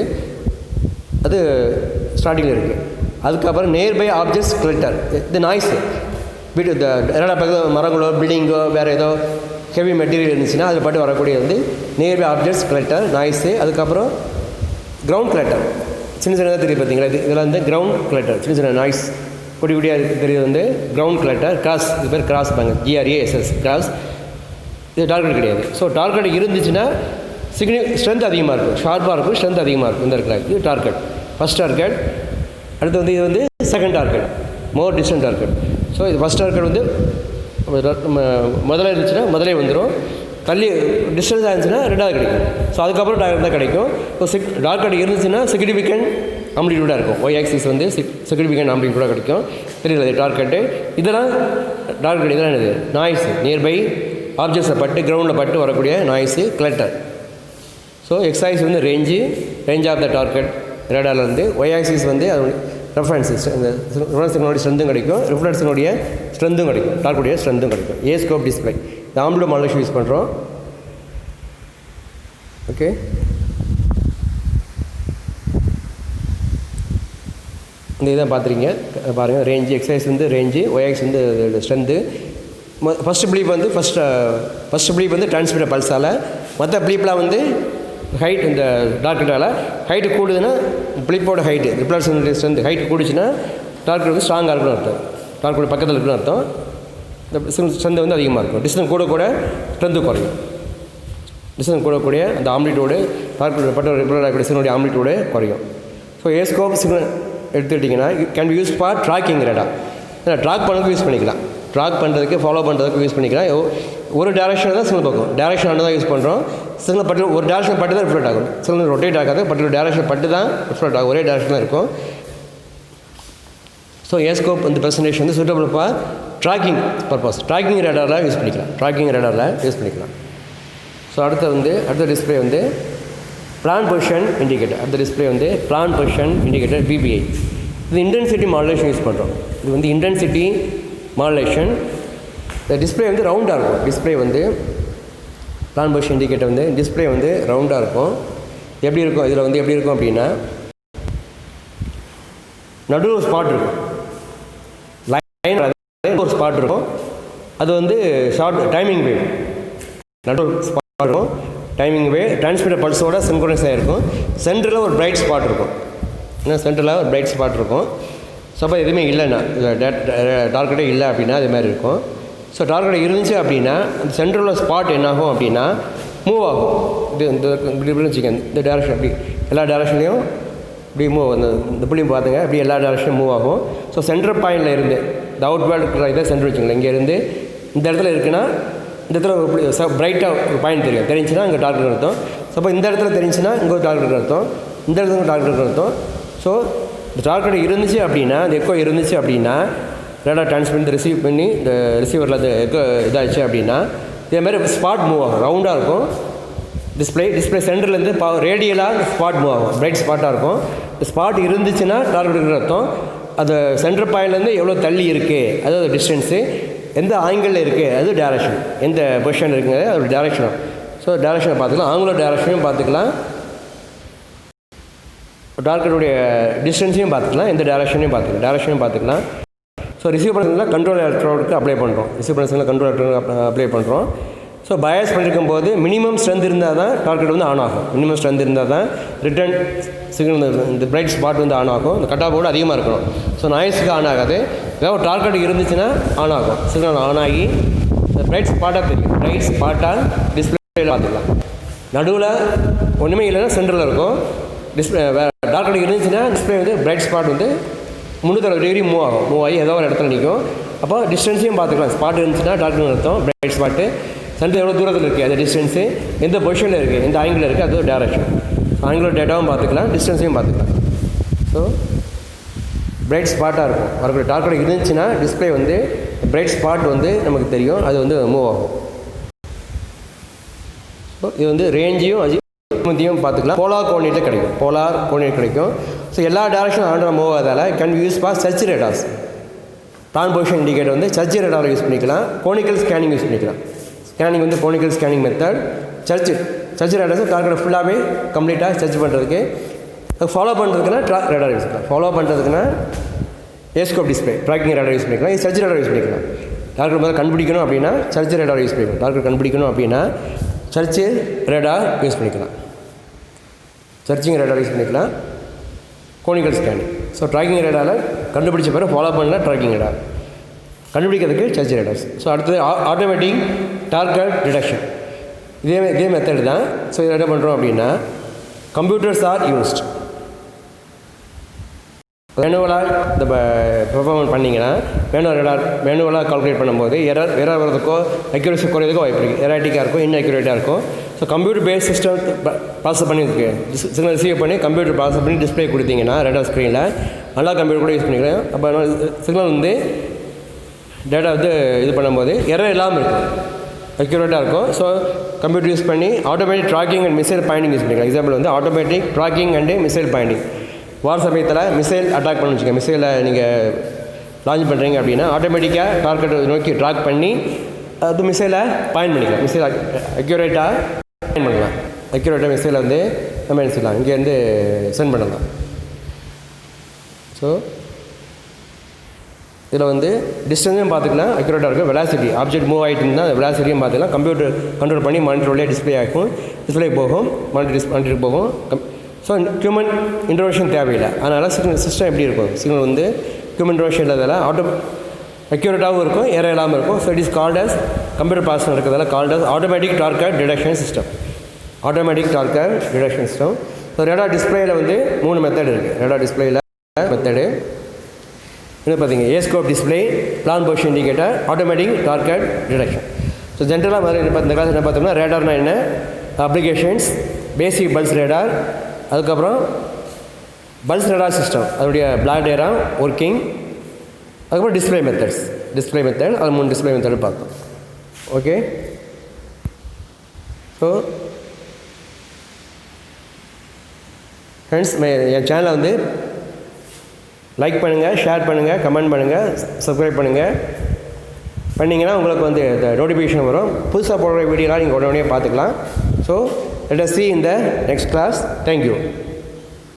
Speaker 1: அது ஸ்டார்டிங்கில் இருக்குது. அதுக்கப்புறம் நியர்பை ஆப்ஜெக்ட்ஸ் கிளட்டர், இது நாய்ஸு. வீட்டு இந்த என்னடா பக்கத்தில் மரங்களோ பில்டிங்கோ வேறு ஏதோ ஹெவி மெட்டீரியல் இருந்துச்சுன்னா அதில் பாட்டு வரக்கூடிய வந்து நியர்பை ஆப்ஜெக்ட்ஸ் கிளட்டர், நாய்ஸு. அதுக்கப்புறம் கிரவுண்ட் கிளட்டர், சின்ன சின்னதாக தெரியுது பார்த்தீங்களா. இதெல்லாம் வந்து கிரவுண்ட் கிளட்டர், சின்ன நாய்ஸ் குடியாக தெரியுது வந்து கிரவுண்ட் கிளட்டர். கிராஸ், இது பேர் கிராஸ் பாங்க, GRASS கிராஸ். இது டார்கெட் கிடையாது. ஸோ டார்கெட் இருந்துச்சுன்னா ஸ்ட்ரென்த் அதிகமாக இருக்கும், ஷார்ப்பாக இருக்கும், ஸ்ட்ரென்த் அதிகமாக இருக்கும். இந்த இருக்கிற இது டார்கெட், ஃபஸ்ட் டார்கெட். அடுத்து வந்து இது வந்து செகண்ட் டார்கெட், மோர் டிஸ்டன்ட் டார்கெட். ஸோ இது ஃபஸ்ட் டார்கெட் வந்து முதல்ல இருந்துச்சுன்னா முதலே வந்துடும். தள்ளி டிஸ்டன்ஸ் ஆயிருந்துச்சுன்னா ரெண்டாவது கிடைக்கும். ஸோ அதுக்கப்புறம் டார்கெட் தான் கிடைக்கும். இப்போ டார்கெட் இருந்துச்சுன்னா சிக்னிஃபிகண்ட் ஆம்ப்ளிடியூடாக இருக்கும். ஒய்ஆக்சிஸ் வந்து சிக்னிஃபிகண்ட் ஆம்ப்ளிடியூடாக கிடைக்கும். தெரியல டார்கெட்டு. இதெல்லாம் டார்கெட். இதெல்லாம் என்னது, நாய்ஸு, நியர்பை ஆப்ஜெக்ட்ஸை பட்டு கிரவுண்டில் பட்டு வரக்கூடிய நாய்ஸு, கிளட்டர். ஸோ எக்ஸாக்சிஸ் வந்து ரேஞ்ச் ஆஃப் த டார்கெட் ரேடார்லேருந்து. ஒய்ஆக்சிஸ் வந்து அது ரெஃபரன்ஸஸ், இந்த ரெஃபரன்ஸினுடைய ஸ்ட்ரென்த்தும் கிடைக்கும், ரிஃப்ளெக்ஷனுடைய ஸ்ட்ரென்த்தும் கிடைக்கும், டார்கெட்டுடைய ஸ்ட்ரென்த்தும் கிடைக்கும். ஏஸ்கோப் டிஸ்பிளே இந்த ஆம்ப்ளிடியூட் மாடுலேஷன் யூஸ் பண்ணுறோம். ஓகே, இந்த இதை பார்த்துருங்க பாருங்கள். ரேஞ்சு எக்ஸசைஸ் வந்து ரேஞ்சு, ஒய்ஆக்ஸ் வந்து ஸ்ட்ரென்த்து. ஃபஸ்ட்டு ப்ளீப் வந்து ஃபஸ்ட்டு ப்ளீப் வந்து டிரான்ஸ்மிட்டர் பல்ஸால், மற்ற ப்ளீப்லாம் வந்து ஹைட் இந்த டார்கெட்டால். ஹைட்டு கூடுதுன்னா ப்ளீப்போட ஹைட்டு ரிப்ளேஷனுடைய ஸ்ட்ரென்த் ஹைட்டு கூடுச்சுன்னா டார்கெட் வந்து ஸ்ட்ராங்காக இருக்குன்னு அர்த்தம், டார்கெட் பக்கத்தில் இருக்குன்னு அர்த்தம். இந்த ஸ்ட்ரென்த் வந்து அதிகமாக இருக்கும். டிஸ்டன்ஸ் கூட ஸ்ட்ரென்த்து குறையும். டிஸ்டன்ஸ் கூடக்கூடிய அந்த ஆம்ப்ளிடியூடு டார்கெட் பட்ட ரிப்ளேட் ஆகக்கூடிய சிக்னலுடைய ஆம்ப்ளிடியூடு குறையும். ஸோ ஏஸ்கோப் சிக்னல் எடுத்துக்கிட்டிங்கன்னா can be use for tracking radar. Track பண்ணுறதுக்கு யூஸ் பண்ணிக்கலாம், ட்ராக் பண்ணுறதுக்கு ஃபாலோ பண்ணுறதுக்கு யூஸ் பண்ணிக்கலாம். ஒரு டேரக்ஷனில் தான் சிக்னல் பார்க்கும், டேரக்ஷன் ஆண்டு தான் யூஸ் பண்ணுறோம். சிக்னல் பட்டு ஒரு டேரக்ஷன் பட்டு தான் ரிஃப்ளெக்ட் ஆகும். சிக்னல் ரொட்டேட் ஆகாது, பர்டிகுலர் டேரக்ஷன் பட்டு தான் ரிஃப்ளெக்ட் ஆகும், ஒரே டேரக்ஷன் தான் இருக்கும். ஸோ ஏஸ்கோப் வந்து ப்ரெசன்டேஷன் வந்து suitable for tracking purpose, tracking ரேடாரில் யூஸ் பண்ணிக்கலாம். ஸோ அடுத்த டிஸ்பிளே வந்து பிளான் பொசிஷன் இண்டிகேட்டர். அடுத்த டிஸ்பிளே வந்து பிளான் பொசிஷன் இண்டிகேட்டர், PPI. இது இன்டென்சிட்டி மாடுலேஷன் யூஸ் பண்ணுறோம். இது வந்து இன்டென்சிட்டி மாடுலேஷன். இந்த டிஸ்பிளே வந்து ரவுண்டாக இருக்கும். டிஸ்பிளே வந்து பிளான் பொசிஷன் இண்டிகேட்டர் வந்து டிஸ்பிளே வந்து ரவுண்டாக இருக்கும். எப்படி இருக்கும், இதில் வந்து எப்படி இருக்கும் அப்படின்னா நடுவில் ஒரு ஸ்பாட் இருக்கும், லைன் ஒரு ஸ்பாட் இருக்கும். அது வந்து ஷார்ட் டைமிங் வேவ், நடுவில் ஸ்பாட் இருக்கும், டைமிங் வேவ் டிரான்ஸ்மிட்டர் பல்ஸோட சின்க்ரோனைஸ் ஆகிருக்கும். சென்டரில் ஒரு பிரைட் ஸ்பாட் இருக்கும், சென்டரில் ஒரு பிரைட் ஸ்பாட் இருக்கும். சப்போஸ் எதுவுமே இல்லைன்னா, டார்கெட்டே இல்லை அப்படின்னா அது மாதிரி இருக்கும். ஸோ டார்கெட் இருந்துச்சு அப்படின்னா அந்த சென்டரில் ஸ்பாட் என்னாகும் அப்படின்னா மூவ் ஆகும். இது இந்த இப்படி வச்சுக்கோங்க, இந்த டேரக்ஷன் அப்படி எல்லா டேரக்ஷன்லேயும் இப்படி மூவ் இந்த புள்ளி பார்த்துங்க இப்படி எல்லா டேரக்ஷனும் மூவ் ஆகும். ஸோ சென்டர் பாயிண்டில் இருந்து இந்த அவுட் வேர்ல்டு இருக்கிற இதை சென்டர் வச்சுங்களேன். இங்கேருந்து இந்த இடத்துல இருக்குன்னா இந்த இடத்துல பிரைட்டாக ஒரு பாயிண்ட் தெரியும், தெரிஞ்சுன்னா இங்கே டார்க் அர்த்தம். ஸோ இந்த இடத்துல தெரிஞ்சுன்னா இங்கே ஒரு டார்க் அர்த்தம், இந்த இடத்துல டார்க் அர்த்தம். ஸோ இந்த டார்க் இருந்துச்சு அப்படின்னா, இந்த எக்கோ இருந்துச்சு அப்படின்னா, ரேடார் ட்ரான்ஸ்மிட் ரிசீவ் பண்ணி இந்த ரிசீவரில் அது எக்கோ இதாகிடுச்சு அப்படின்னா இதேமாதிரி ஸ்பாட் மூவ் ஆகும், ரவுண்டாக இருக்கும். டிஸ்பிளே சென்டர்லேருந்து ரேடியலாக ஸ்பாட் மூவ் ஆகும், பிரைட் ஸ்பாட்டாக இருக்கும். ஸ்பாட் இருந்துச்சுன்னா டார்கெட் இருக்கிற அர்த்தம். அது சென்டர் பாயிண்ட்லேருந்து எவ்வளோ தள்ளி இருக்குது, அதாவது டிஸ்டன்ஸு, எந்த ஆங்கிளில் இருக்குது, அது டேரக்ஷன், எந்த பொசிஷன் இருக்குங்க அதோட டேரக்ஷனும். ஸோ டேரக்ஷனை பார்த்துக்கலாம், ஆங்குலர் டேரக்ஷனையும் பார்த்துக்கலாம், டார்கெட்டுடைய டிஸ்டன்ஸையும் பார்த்துக்கலாம், எந்த டேரக்ஷனையும் பார்த்துக்கலாம். ஸோ ரிசீவ் பண்ணுறதுல கண்ட்ரோல் எலக்ட்ரோடுக்கு அப்ளை பண்ணுறோம், ரிசீவ் பண்ணுறதுல கண்ட்ரோல் எலக்ட்ரோடு அப்ளை பண்ணுறோம். ஸோ பயாஸ் பண்ணியிருக்கும் போது மினிமம் ஸ்ட்ரென்த் இருந்தால் தான் டார்கெட் வந்து ஆன் ஆகும். மினிமம் ஸ்ட்ரென்த் இருந்தால் தான் ரிட்டர்ன் சிக்னல் இந்த பிரைட் ஸ்பாட் வந்து ஆன் ஆகும். இந்த கட் ஆஃப் போர்டு அதிகமாக இருக்கணும். ஸோ நாய்ஸுக்கு ஆன் ஆகாது. ஏதாவது ஒரு டார்கெட் இருந்துச்சுன்னா ஆன் ஆகும், சிக்னல் ஆன் ஆகி இந்த பிரைட் ஸ்பாட்டாக தெரியும். பிரைட் ஸ்பாட்டாக டிஸ்பிளேயில் பார்த்துக்கலாம். நடுவில் ஒன்றுமே இல்லைன்னா சென்டரில் இருக்கும். டார்கெட் இருந்துச்சுன்னா டிஸ்பிளே வந்து பிரைட் ஸ்பாட் வந்து 360 டிகிரி மூவ் ஆகி ஏதோ ஒரு இடத்துல நிற்கும். அப்போ டிஸ்டன்ஸையும் பார்த்துக்கலாம். ஸ்பாட் இருந்துச்சுன்னா டார்கெட் அர்த்தம், பிரைட் ஸ்பாட்டு. சென்டர் எவ்வளோ தூரத்தில் இருக்குது, அது டிஸ்டன்ஸு, எந்த பொசிஷனில் இருக்குது, எந்த ஆங்கிளில் இருக்குது, அது டேரக்ஷன். ஆங்கிலர் டேட்டாவும் பார்த்துக்கலாம், டிஸ்டன்ஸையும் பார்த்துக்கலாம். ஸோ பிரைட் ஸ்பாட்டாக இருக்கும். வரக்கூடிய டார்கெட் இருந்துச்சுன்னா டிஸ்பிளே வந்து பிரைட் ஸ்பாட் வந்து நமக்கு தெரியும், அது வந்து மூவ் ஆகும். ஸோ இது வந்து ரேஞ்சையும் அஜிமுத்தியும் பார்த்துக்கலாம். போலார் கோஆர்டினேட் கிடைக்கும். ஸோ எல்லா டேரக்ஷனும் ஆண்டர் மூவ் ஆகாதால் can use for search radars. Plan position indicator வந்து சர்ச் ரேடாரை யூஸ் பண்ணிக்கலாம், கோனிக்கல் ஸ்கேனிங் யூஸ் பண்ணிக்கலாம். ஸ்கேனிங் வந்து conical scanning method. Search radars டார்கெட்டை ஃபுல்லாகவே கம்ப்ளீட்டாக சர்ச் பண்ணுறதுக்கு. ஃபாலோ பண்ணுறதுக்குன்னா ரேடார் யூஸ் பண்ணலாம். ஃபாலோ பண்ணுறதுக்குன்னா A scope display tracking radar use பண்ணிக்கலாம். இது சர்ச் ரேடார் யூஸ் பண்ணிக்கலாம். டார்கெட் முதல்ல கண்டுபிடிக்கணும் அப்படின்னா சர்ச் ரேடார் யூஸ் பண்ணிக்கலாம். டார்கெட் கண்டுபிடிக்கணும் அப்படின்னா சர்ச் ரேடார் யூஸ் பண்ணிக்கலாம். சர்ச்சிங் ரேடார் யூஸ் பண்ணிக்கலாம். Conical scanning. ஸோ ட்ராக்கிங் ரேடாரில் கண்டுபிடிச்ச பிறகு ஃபாலோ பண்ணல ட்ராக்கிங் ரேடார் கண்டுபிடிக்கிறதுக்கு சர்ச் ரேடார்ஸ். ஸோ அடுத்தது ஆட்டோமேட்டிக் டார்கெட் டிடெக்ஷன். இதே மெத்தட் தான். ஸோ இதில் என்ன பண்ணுறோம் அப்படின்னா கம்ப்யூட்டர்ஸ் ஆர் யூஸ்ட். மேனுவலாக இந்த பெர்ஃபார்மன்ஸ் பண்ணிங்கன்னா மேனுவலாக கால்குலேட் பண்ணும்போது எரர் வரதுக்கோ அக்யூரேசி குறையதுக்கோ வாய்ப்பு இருக்குது. எராட்டிக்காக இருக்கும், இன்அக்யூரேட்டாக இருக்கும். So computer based system process பண்ணியிருக்கு. சிக்னல் ரிசீவ் பண்ணி கம்ப்யூட்டர் ப்ராசஸ் பண்ணி டிஸ்பிளே கொடுத்தீங்கன்னா ரேடார் ஸ்க்ரீனில் நல்லா கம்ப்யூட்டர் கூட யூஸ் பண்ணிக்கலாம். அப்போ சிக்னல் வந்து டேட்டா வந்து இது பண்ணும்போது எரர் இல்லாமல் இருக்கும், அக்யூரேட்டாக இருக்கும். ஸோ கம்ப்யூட்டர் யூஸ் பண்ணி automatic tracking and missile pointing use பண்ணிக்கலாம். எக்ஸாம்பிள் வந்து automatic tracking and missile pointing. War சமயத்தில் மிசைல் அட்டாக் பண்ண வச்சுக்கோங்க. மிசைலை நீங்கள் லான்ச் பண்ணுறீங்க அப்படின்னா ஆட்டோமேட்டிக்காக டார்கெட்டை நோக்கி ட்ராக் பண்ணி அது மிசைலை பாயிண்ட் பண்ணிக்கலாம். மிசைல் அக்யூரேட்டாக பாயிண்ட் பண்ணலாம். அக்யூரேட்டாக மிசைலை வந்து நம்ம என்ன செய்யலாம், இங்கேருந்து சென்ட் பண்ணலாம். ஸோ இதில் வந்து டிஸ்டன்ஸையும் பார்த்துக்கலாம், அக்யூரேட்டாக இருக்கும். வெலாசிட்டி ஆப்ஜெக்ட் மூவ் ஆகிட்டு இருந்தால் அந்த வெலாசிட்டியும் பார்த்துக்கலாம். கம்ப்யூட்டர் கண்ட்ரோல் பண்ணி மானிட்டர் டிஸ்பிளே ஆகும், டிஸ்பிளே போகும், மானிட்டர் போகும். ஸோ ஹியூமன் இன்டர்வென்ஷன் தேவையில்லை. அதனால் சிஸ்டம் எப்படி இருக்கும், சிக்னல் வந்து ஹியூமன் இன்டர்வென்ஷன் இல்லாததால் அக்யூரேட்டாகவும் இருக்கும், எரர் இல்லாமல் இருக்கும். So it is called as computer process இருக்கிறதால called as automatic target detection system. So radar டிஸ்பிளேயில் வந்து 3 மெத்தட் இருக்குது. ரேடார் டிஸ்பிளேயில் மெத்தடு என்ன பார்த்தீங்க, A scope display, plan position indicator, automatic target detection. So ஜென்ரலாக இந்த கிளாஸ் என்ன பார்த்தோம்னா ரேடார்னா என்ன, அப்ளிகேஷன்ஸ், பேசிக் பல்ஸ் ரேடார், அதுக்கப்புறம் பல்ஸ் ரேடார் சிஸ்டம், அதனுடைய பிளாக் டயக்ராம் ஒர்க்கிங், அதுக்கப்புறம் டிஸ்பிளே மெத்தட், அது 3 டிஸ்பிளே மெத்தட் பார்த்தோம். ஓகே. ஸோ ஃப்ரெண்ட்ஸ், என் சேனலை வந்து லைக் பண்ணுங்கள், ஷேர் பண்ணுங்கள், கமெண்ட் பண்ணுங்கள், சப்ஸ்கிரைப் பண்ணிங்கன்னா உங்களுக்கு வந்து இந்த நோட்டிஃபிகேஷன் வரும். புதுசாக போடுற வீடியோலாம் நீங்கள் உடனே பார்த்துக்கலாம். So let us see in the next class. Thank you.